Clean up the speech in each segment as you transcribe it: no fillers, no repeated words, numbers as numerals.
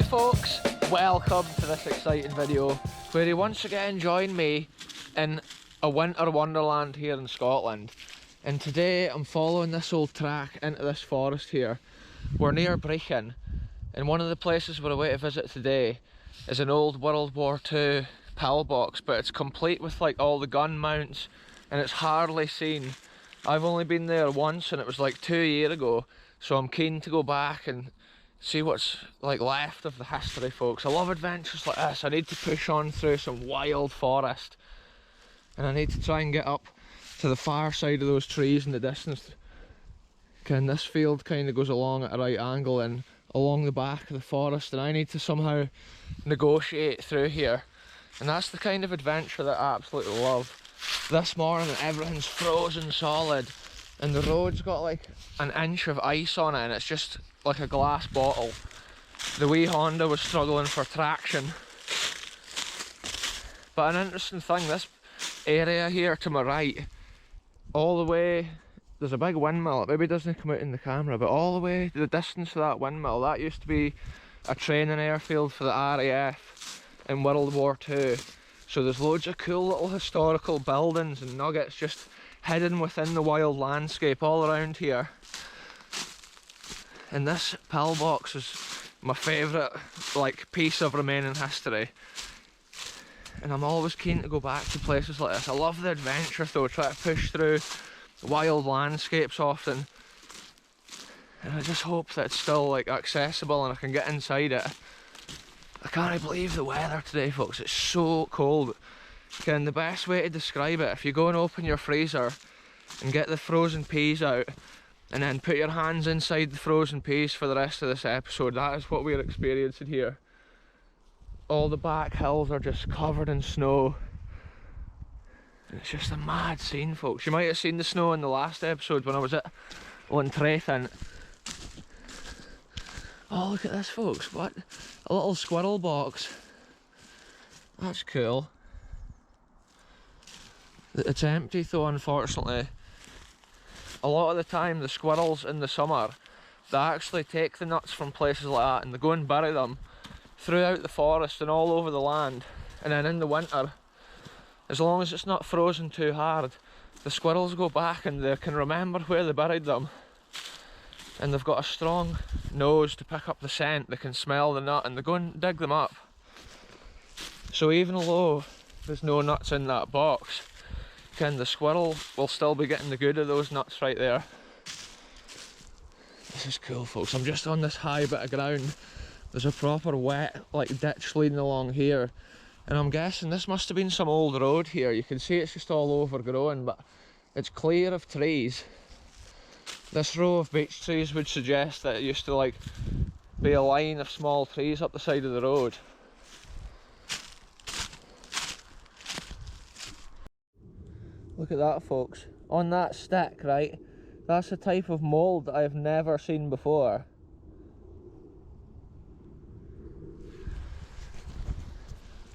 Right folks, welcome to this exciting video where you once again join me in a winter wonderland here in Scotland. And today I'm following this old track into this forest here. We're near Brechin, and one of the places we're away to visit today is an old World War II pillbox, but it's complete with like all the gun mounts and it's hardly seen. I've only been there once and it was like 2 years ago, so I'm keen to go back and see what's like left of the history, folks. I love adventures like this. I need to push on through some wild forest, and I need to try and get up to the far side of those trees in the distance. And this field kind of goes along at a right angle and along the back of the forest, and I need to somehow negotiate through here. And that's the kind of adventure that I absolutely love. This morning everything's frozen solid and the road's got like an inch of ice on it, and it's just like a glass bottle. The wee Honda was struggling for traction. But an interesting thing, this area here to my right, all the way, there's a big windmill. It maybe doesn't come out in the camera, but all the way the distance to that windmill, that used to be a training airfield for the RAF in World War II. So there's loads of cool little historical buildings and nuggets just hidden within the wild landscape all around here. And this pillbox is my favourite like piece of remaining history, and I'm always keen to go back to places like this. I love the adventure though, try to push through wild landscapes often, and I just hope that it's still like accessible and I can get inside it. I can't believe the weather today, folks. It's so cold. And the best way to describe it, if you go and open your freezer and get the frozen peas out and then put your hands inside the frozen peas for the rest of this episode, that is what we're experiencing here. All the back hills are just covered in snow. And it's just a mad scene, folks. You might have seen the snow in the last episode when I was at Lontrethin. Oh, look at this, folks. What? A little squirrel box. That's cool. It's empty though, unfortunately. A lot of the time the squirrels in the summer, they actually take the nuts from places like that and they go and bury them throughout the forest and all over the land. And then in the winter, as long as it's not frozen too hard, the squirrels go back and they can remember where they buried them. And they've got a strong nose to pick up the scent. They can smell the nut and they go and dig them up. So even though there's no nuts in that box, the squirrel will still be getting the good of those nuts right there. This is cool, folks. I'm just on this high bit of ground. There's a proper wet like ditch leading along here, and I'm guessing this must have been some old road here. You can see it's just all overgrown, but it's clear of trees. This row of beech trees would suggest that it used to like be a line of small trees up the side of the road. Look at that, folks. On that stick, right, that's a type of mould that I've never seen before.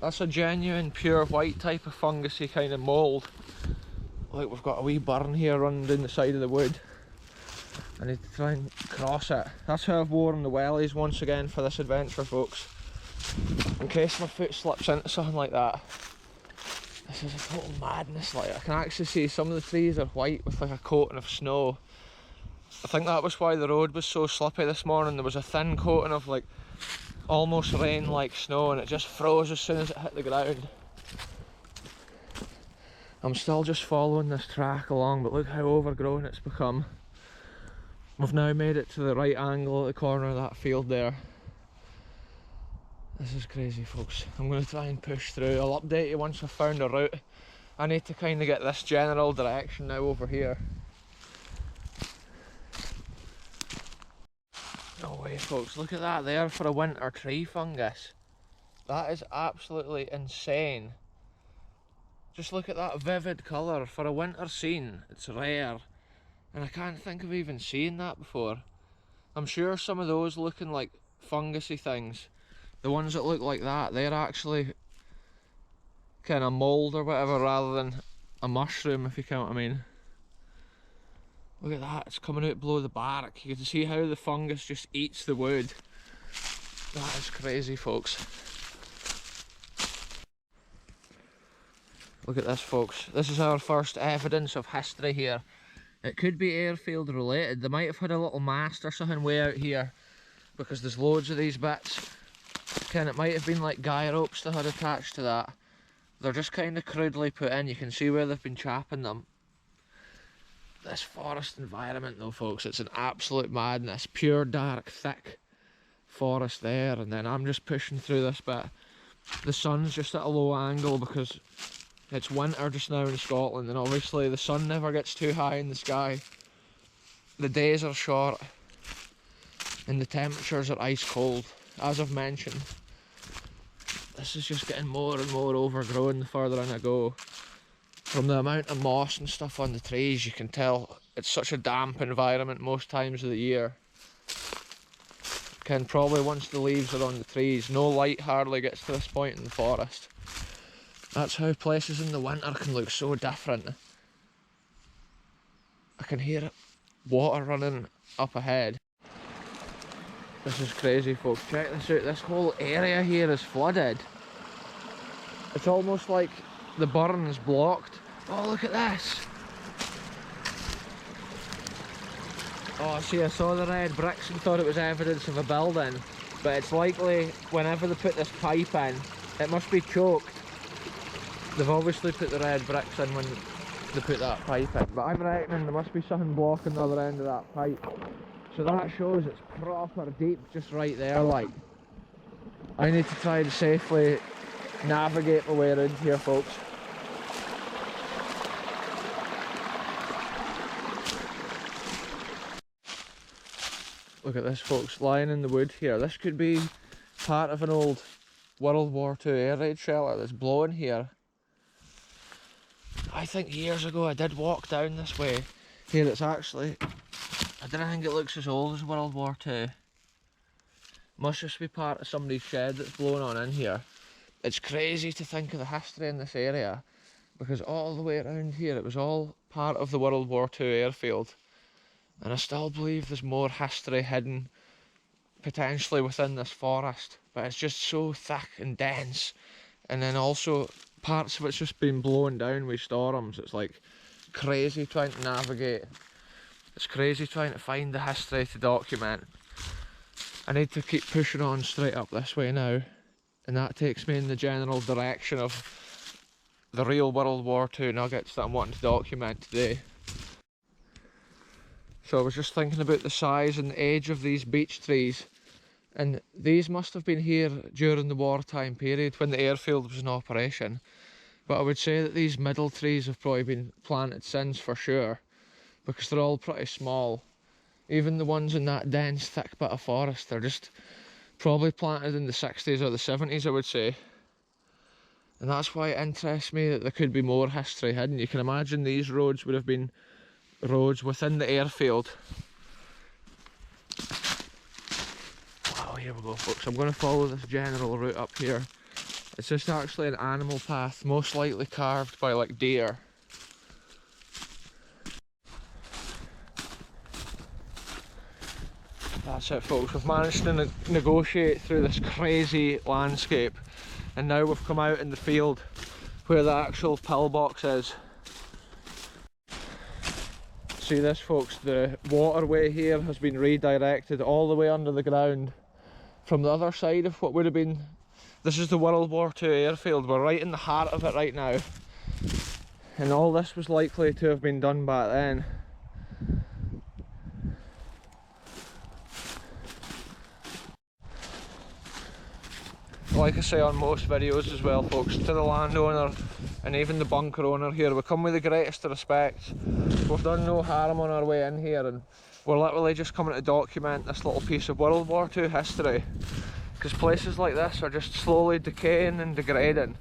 That's a genuine pure white type of fungusy kind of mould. Look, we've got a wee burn here running down the side of the wood. I need to try and cross it. That's how I've worn the wellies once again for this adventure, folks. In case my foot slips into something like that. This is a total madness. Like, I can actually see some of the trees are white with like a coating of snow. I think that was why the road was so slippy this morning. There was a thin coating of like almost rain like snow, and it just froze as soon as it hit the ground. I'm still just following this track along, but look how overgrown it's become. We've now made it to the right angle at the corner of that field there. This is crazy, folks. I'm going to try and push through. I'll update you once I've found a route. I need to kind of get this general direction now over here. No way, folks. Look at that there for a winter tree fungus. That is absolutely insane. Just look at that vivid colour for a winter scene. It's rare. And I can't think of even seeing that before. I'm sure some of those looking like fungusy things, the ones that look like that, they're actually kind of mould or whatever rather than a mushroom, if you know what I mean. Look at that, it's coming out below the bark. You can see how the fungus just eats the wood. That is crazy, folks. Look at this, folks. This is our first evidence of history here. It could be airfield related. They might have had a little mast or something way out here, because there's loads of these bits. It might have been like guy ropes they had attached to that. They're just kind of crudely put in. You can see where they've been chapping them. This forest environment though, folks, it's an absolute madness. Pure dark, thick forest there, and then I'm just pushing through this bit. The sun's just at a low angle because it's winter just now in Scotland, and obviously the sun never gets too high in the sky. The days are short and the temperatures are ice cold, as I've mentioned. This is just getting more and more overgrown the further in I go. From the amount of moss and stuff on the trees, you can tell it's such a damp environment most times of the year. Probably once the leaves are on the trees, no light hardly gets to this point in the forest. That's how places in the winter can look so different. I can hear water running up ahead. This is crazy, folks. Check this out. This whole area here is flooded. It's almost like the burn is blocked. Oh, look at this. Oh, see, I saw the red bricks and thought it was evidence of a building, but it's likely whenever they put this pipe in, it must be choked. They've obviously put the red bricks in when they put that pipe in, but I'm reckoning there must be something blocking the other end of that pipe. So that shows it's proper deep just right there, like. I need to try and safely navigate my way around here, folks. Look at this, folks, lying in the wood here. This could be part of an old World War II air raid shelter that's blowing here. I think years ago I did walk down this way. Here it's actually, I don't think it looks as old as World War II. Must just be part of somebody's shed that's blowing on in here. It's crazy to think of the history in this area, because all the way around here it was all part of the World War II airfield. And I still believe there's more history hidden potentially within this forest, but it's just so thick and dense, and then also parts of it's just been blown down with storms. It's like crazy trying to navigate. It's crazy trying to find the history to document. I need to keep pushing on straight up this way now, and that takes me in the general direction of the real World War II nuggets that I'm wanting to document today. So I was just thinking about the size and the age of these beech trees, and these must have been here during the wartime period when the airfield was in operation, but I would say that these middle trees have probably been planted since for sure, because they're all pretty small. Even the ones in that dense thick bit of forest, they're just probably planted in the 60s or the 70s, I would say. And that's why it interests me that there could be more history hidden. You can imagine these roads would have been roads within the airfield. Wow, here we go, folks. I'm going to follow this general route up here. It's just actually an animal path, most likely carved by like deer. That's it, folks. We've managed to negotiate through this crazy landscape, and now we've come out in the field where the actual pillbox is. See this, folks, the waterway here has been redirected all the way under the ground from the other side of what would have been, this is the World War II airfield. We're right in the heart of it right now, and all this was likely to have been done back then. Like I say on most videos as well, folks, to the landowner and even the bunker owner here, we come with the greatest of respect. We've done no harm on our way in here, and we're literally just coming to document this little piece of World War II history, because places like this are just slowly decaying and degrading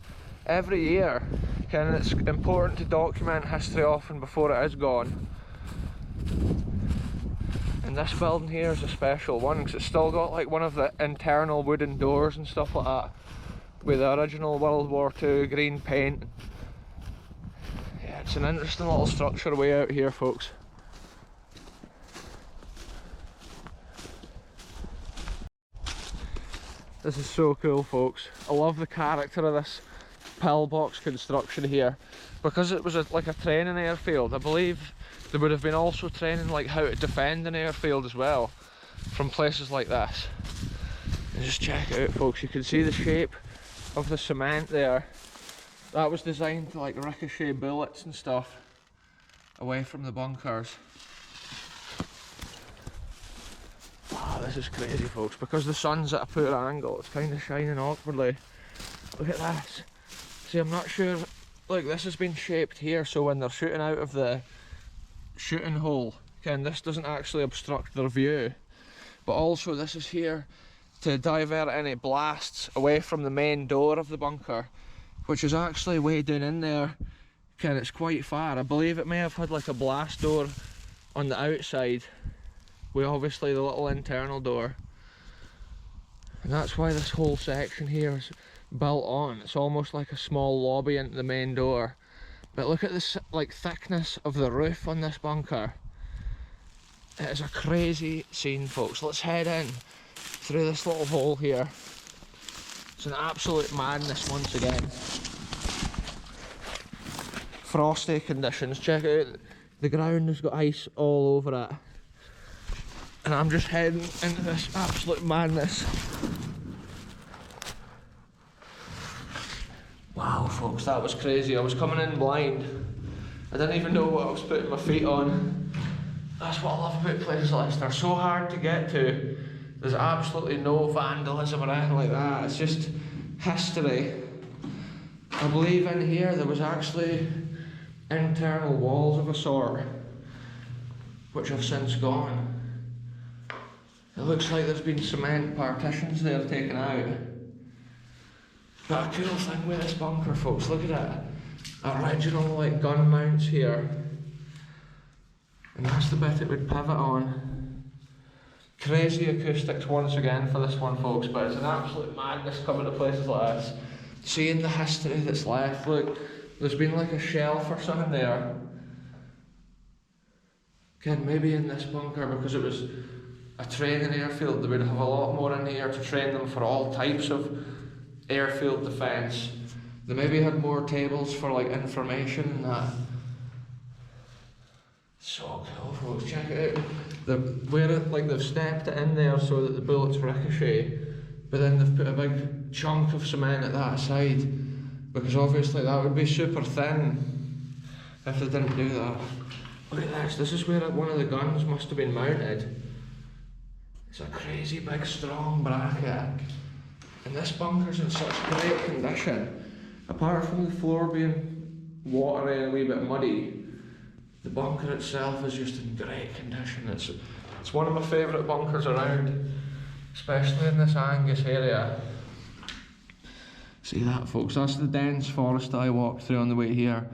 every year, and it's important to document history often before it is gone. And this building here is a special one because it's still got like one of the internal wooden doors and stuff like that with the original World War II green paint. Yeah, it's an interesting little structure way out here, folks. This is so cool, folks. I love the character of this pillbox construction here. Because it was like a training airfield, I believe there would have been also training like how to defend an airfield as well from places like this. And just check it out, folks. You can see the shape of the cement there. That was designed to like ricochet bullets and stuff away from the bunkers. Wow, this is crazy, folks. Because the sun's at a poor angle, it's kind of shining awkwardly. Look at this. See, I'm not sure, like this has been shaped here so when they're shooting out of the shooting hole, this doesn't actually obstruct their view. But also this is here to divert any blasts away from the main door of the bunker, which is actually way down in there. It's quite far. I believe it may have had like a blast door on the outside with obviously the little internal door. And that's why this whole section here is built on. It's almost like a small lobby into the main door. But look at this like thickness of the roof on this bunker. It is a crazy scene, folks. Let's head in through this little hole here. It's an absolute madness once again. Frosty conditions, check it out. The ground has got ice all over it. And I'm just heading into this absolute madness. Wow, folks, that was crazy. I was coming in blind. I didn't even know what I was putting my feet on. That's what I love about places like this. They're so hard to get to. There's absolutely no vandalism or anything like that. It's just history. I believe in here there was actually internal walls of a sort, which have since gone. It looks like there's been cement partitions there taken out. But a cool thing with this bunker, folks, look at it. Original like gun mounts here. And that's the bit it would pivot on. Crazy acoustics once again for this one, folks, but it's an absolute madness coming to places like this. Seeing the history that's left, look, there's been like a shelf or something there. Again, maybe in this bunker, because it was a training airfield, they would have a lot more in here to train them for all types of airfield defence. They maybe had more tables for like information and that. So cool, folks, check it out. They've stepped it in there so that the bullets ricochet, but then they've put a big chunk of cement at that side, because obviously that would be super thin if they didn't do that. Look at this is where one of the guns must have been mounted. It's a crazy big strong bracket. And this bunker's in such great condition. Apart from the floor being watery and a wee bit muddy, the bunker itself is just in great condition. It's one of my favourite bunkers around, especially in this Angus area. See that, folks? That's the dense forest I walked through on the way here.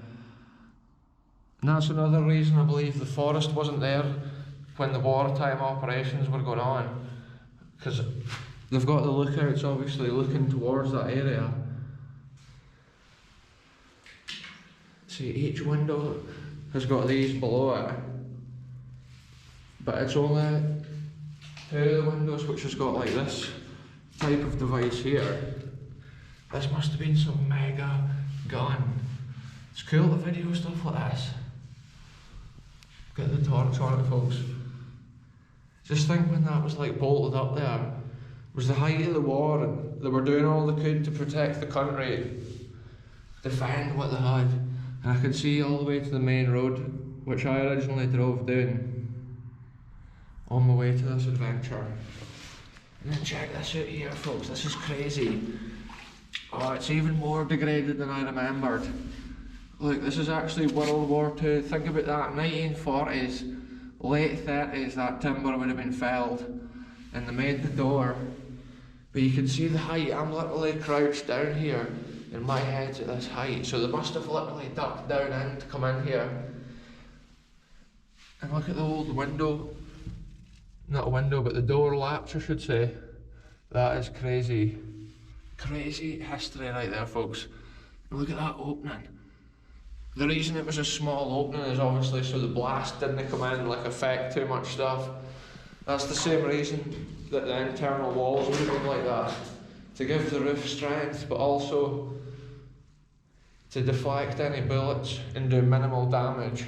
And that's another reason I believe the forest wasn't there when the wartime operations were going on, because they've got the lookouts obviously looking towards that area. See, each window has got these below it, but it's only two of the windows which has got like this type of device here. This must have been some mega gun. It's cool to video stuff like this. Get the torch on it, folks. Just think when that was like bolted up there, it was the height of the war and they were doing all they could to protect the country, defend what they had. And I could see all the way to the main road, which I originally drove down on my way to this adventure. And then check this out here, folks, this is crazy. Oh, it's even more degraded than I remembered. Look, this is actually World War II. Think about that, 1940s, late 30s, that timber would have been felled. And they made the door. But you can see the height. I'm literally crouched down here and my head's at this height. So they must have literally ducked down in to come in here. And look at the old window. Not a window, but the door latch, I should say. That is crazy. Crazy history right there, folks. And look at that opening. The reason it was a small opening is obviously so the blast didn't come in and like affect too much stuff. That's the same reason that the internal walls would have been like that. to give the roof strength, but also to deflect any bullets and do minimal damage.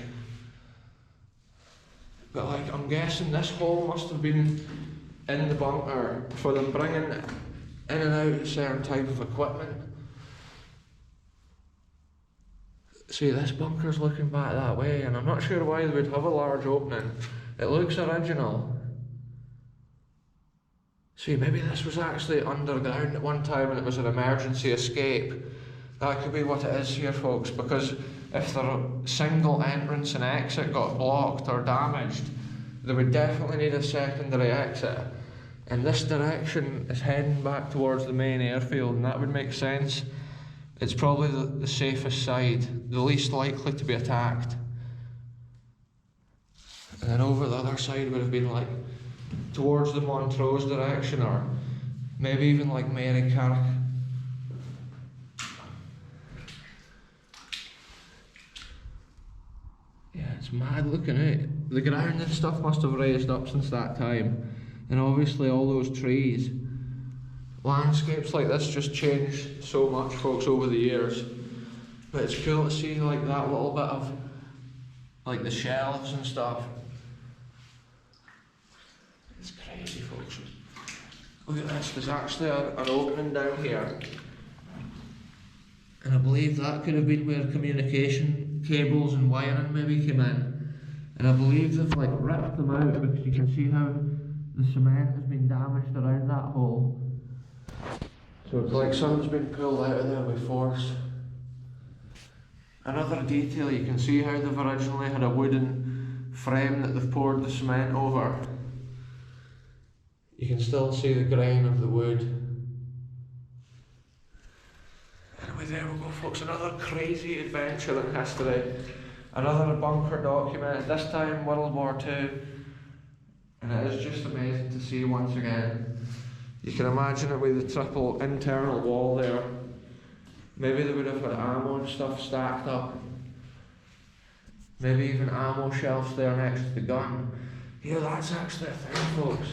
But like, I'm guessing this hole must have been in the bunker for them bringing in and out a certain type of equipment. See, this bunker's looking back that way, and I'm not sure why they would have a large opening. It looks original. See, maybe this was actually underground at one time and it was an emergency escape. That could be what it is here, folks, because if their single entrance and exit got blocked or damaged, they would definitely need a secondary exit. And this direction is heading back towards the main airfield, and that would make sense. It's probably the safest side, the least likely to be attacked. And then over the other side would have been like towards the Montrose direction, or maybe even like Marycarrick. Yeah, it's mad looking out. The ground and stuff must have raised up since that time. And obviously all those trees. Landscapes like this just changed so much, folks, over the years. But it's cool to see like that little bit of like the shelves and stuff. It's crazy, folks. Look at this, there's actually an opening down here. And I believe that could have been where communication cables and wiring maybe came in. And I believe they've like ripped them out because you can see how the cement has been damaged around that hole. So it's like something's been pulled out of there with force. Another detail, you can see how they've originally had a wooden frame that they've poured the cement over. You can still see the grain of the wood. Anyway, there we go, folks, another crazy adventure in history. Another bunker document, this time World War II. And it is just amazing to see once again. You can imagine it with the triple internal wall there. Maybe they would have had ammo and stuff stacked up. Maybe even ammo shelves there next to the gun. Yeah, that's actually a thing, folks.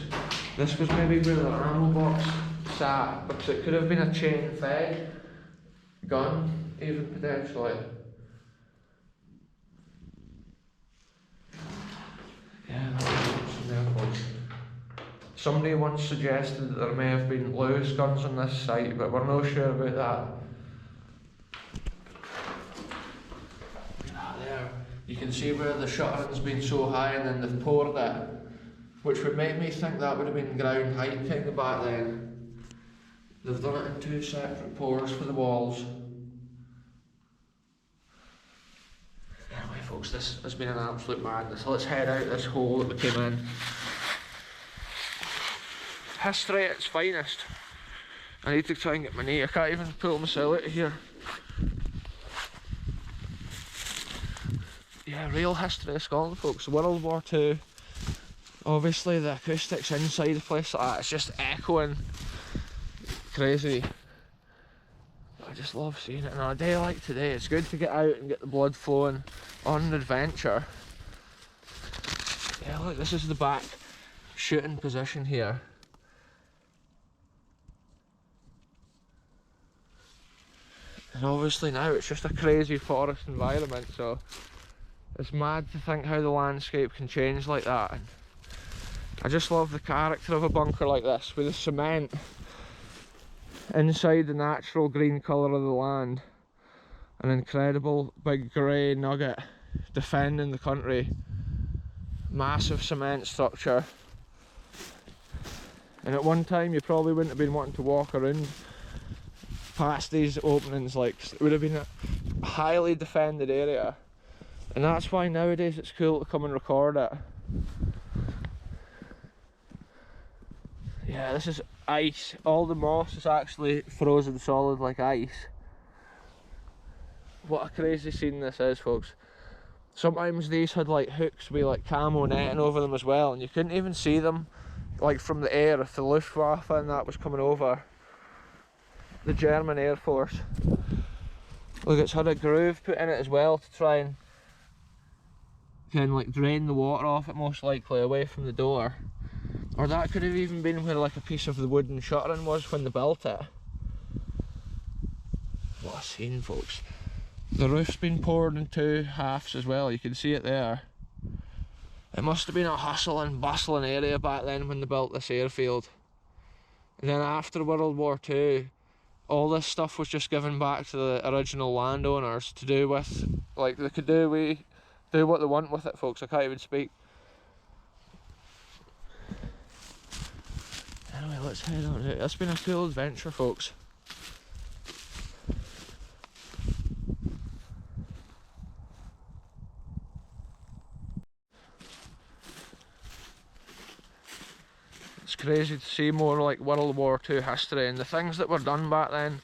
This was maybe where the ammo box sat, because it could have been a chain fed gun, even potentially. Yeah, that's awesome there, folks. Somebody once suggested that there may have been Lewis guns on this site, but we're not sure about that. There, you can see where the shuttering's been so high and then they've poured it, which would make me think that would have been ground height kind of back then. They've done it in two separate pours for the walls. Anyway, folks, this has been an absolute madness. Let's head out this hole that we came in. History at its finest. I need to try and get my knee. I can't even pull myself out of here. Yeah, real history of Scotland, folks. World War II. Obviously the acoustics inside a place like that, it's just echoing. Crazy. I just love seeing it. And on a day like today, it's good to get out and get the blood flowing on an adventure. Yeah, look, this is the back shooting position here. And obviously now it's just a crazy forest environment, so it's mad to think how the landscape can change like that. And I just love the character of a bunker like this, with the cement inside the natural green colour of the land. An incredible big grey nugget defending the country. Massive cement structure. And at one time you probably wouldn't have been wanting to walk around past these openings, like it would have been a highly defended area. And that's why nowadays it's cool to come and record it. Yeah, this is ice. All the moss is actually frozen solid like ice. What a crazy scene this is, folks. Sometimes these had like hooks with like camo netting over them as well, and you couldn't even see them like from the air if the Luftwaffe and that was coming over. The German Air Force. Look, it's had a groove put in it as well to try and can like drain the water off it, most likely away from the door. Or that could have even been where like a piece of the wooden shuttering was when they built it. What a scene, folks. The roof's been poured in two halves as well, you can see it there. It must have been a hustle and bustling area back then when they built this airfield. And then after World War II, all this stuff was just given back to the original landowners to do with, like, they could do what they want with it, folks. I can't even speak. Anyway, let's head on. It's been a cool adventure, folks. It's crazy to see more like World War II history and the things that were done back then,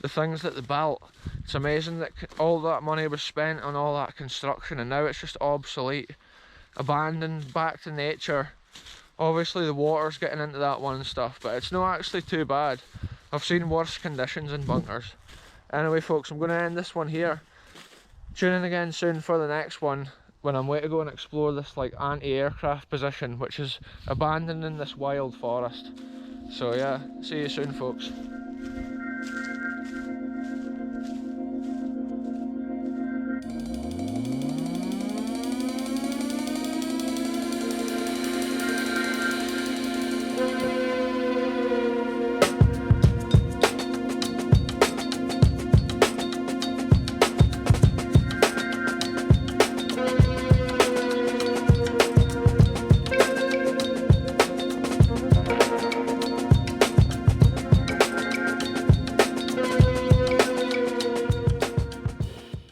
the things that they built. It's amazing that all that money was spent on all that construction and now it's just obsolete, abandoned, back to nature. Obviously the water's getting into that one and stuff, but it's not actually too bad. I've seen worse conditions in bunkers. Anyway, folks, I'm going to end this one here. Tune in again soon for the next one, when I'm way to go and explore this like anti-aircraft position which is abandoned in this wild forest. So yeah, see you soon, folks.